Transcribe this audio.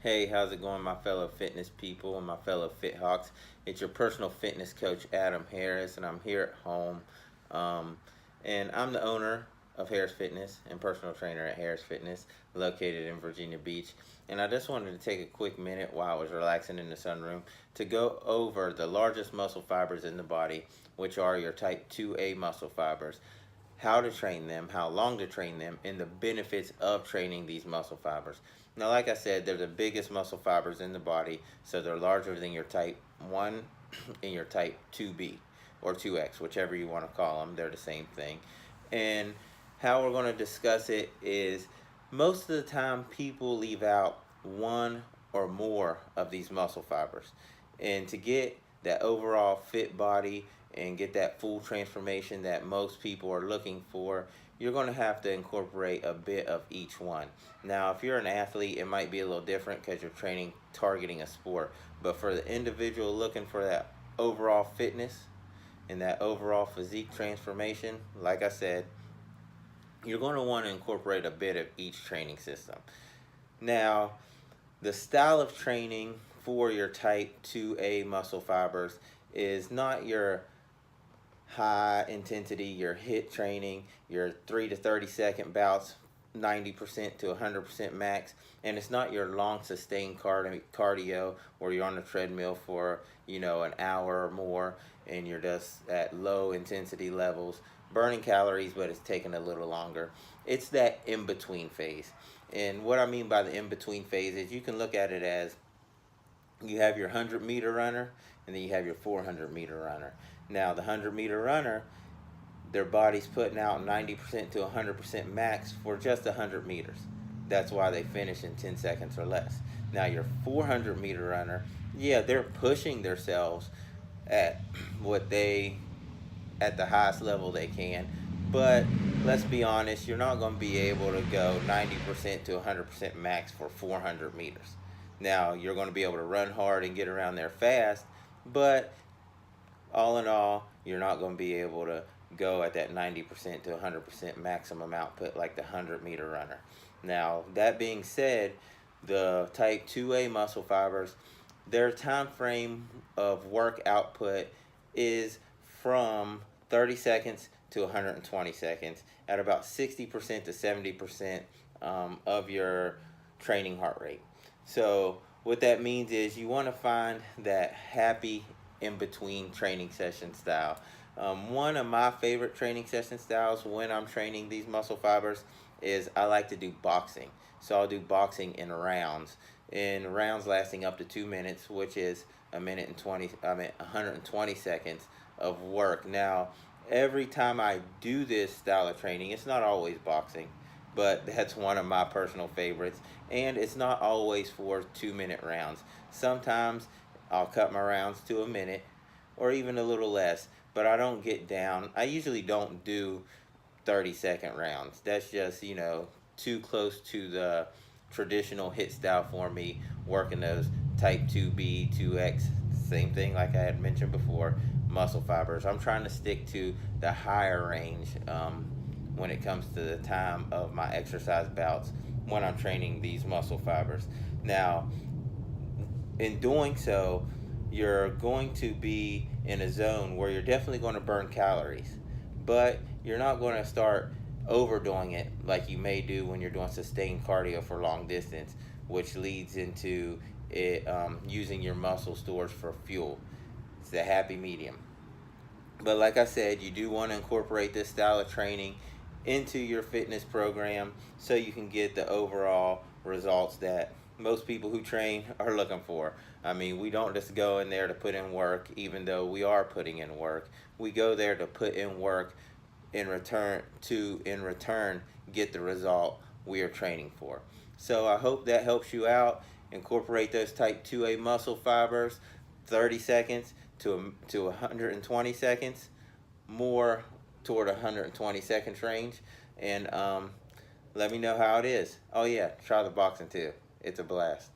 Hey, how's it going, my fellow fitness people and my fellow Fit Hawks? It's your personal fitness coach, Adam Harris, and I'm here at home. Um, and I'm the owner of Harris Fitness and personal trainer at Harris Fitness, located in Virginia Beach. And I just wanted to take a quick minute while I was relaxing in the sunroom to go over the largest muscle fibers in the body, which are your type 2A muscle fibers, how to train them, how long to train them, and the benefits of training these muscle fibers. Now, like I said, they're the biggest muscle fibers in the body, so they're larger than your type 1 and your type 2B or 2X, whichever you want to call them. They're the same thing. And how we're going to discuss it is most of the time people leave out one or more of these muscle fibers. And to get that overall fit body and get that full transformation that most people are looking for, you're going to have to incorporate a bit of each one. Now, if you're an athlete, it might be a little different because you're training targeting a sport. But for the individual looking for that overall fitness and that overall physique transformation, like I said, you're going to want to incorporate a bit of each training system. Now, the style of training for your type 2A muscle fibers is not your high intensity, your HIIT training, your 3 to 30-second bouts, 90% to 100% max, and it's not your long sustained cardio where you're on the treadmill for an hour or more and you're just at low intensity levels burning calories, but it's taking a little longer. It's that in between phase. And what I mean by the in between phase is you can look at it as you have your 100-meter runner and then you have your 400-meter runner. Now, the 100-meter runner, their body's putting out 90% to 100% max for just 100 meters. That's why they finish in 10 seconds or less. Now, your 400-meter runner, yeah, they're pushing themselves at at the highest level they can, but let's be honest, you're not going to be able to go 90% to 100% max for 400 meters. Now, you're going to be able to run hard and get around there fast, but all in all, you're not going to be able to go at that 90% to 100% maximum output like the 100-meter runner. Now, that being said, the type 2A muscle fibers, their time frame of work output is from 30 seconds to 120 seconds at about 60% to 70% of your training heart rate. So what that means is you want to find that happy in between training session style. One of my favorite training session styles when I'm training these muscle fibers is I like to do boxing. So I'll do boxing in rounds lasting up to 2 minutes, which is 120 seconds of work. Now, every time I do this style of training, it's not always boxing, but that's one of my personal favorites. And it's not always for 2-minute rounds. Sometimes I'll cut my rounds to a minute or even a little less, but I don't get down. I usually don't do 30-second rounds. That's just, too close to the traditional HIIT style for me, working those type 2B, 2X, same thing like I had mentioned before, muscle fibers. I'm trying to stick to the higher range when it comes to the time of my exercise bouts when I'm training these muscle fibers. Now, in doing so, you're going to be in a zone where you're definitely going to burn calories, but you're not going to start overdoing it like you may do when you're doing sustained cardio for long distance, which leads into it using your muscle stores for fuel. It's the happy medium. But like I said, you do want to incorporate this style of training into your fitness program so you can get the overall results that most people who train are looking for. I mean, we don't just go in there to put in work, even though we are putting in work. We go there to put in work in return get the result we are training for. So I hope that helps you out. Incorporate those type 2A muscle fibers, 30 seconds to 120 seconds, more toward 120 seconds range, and let me know how it is. Oh yeah, try the boxing too. It's a blast.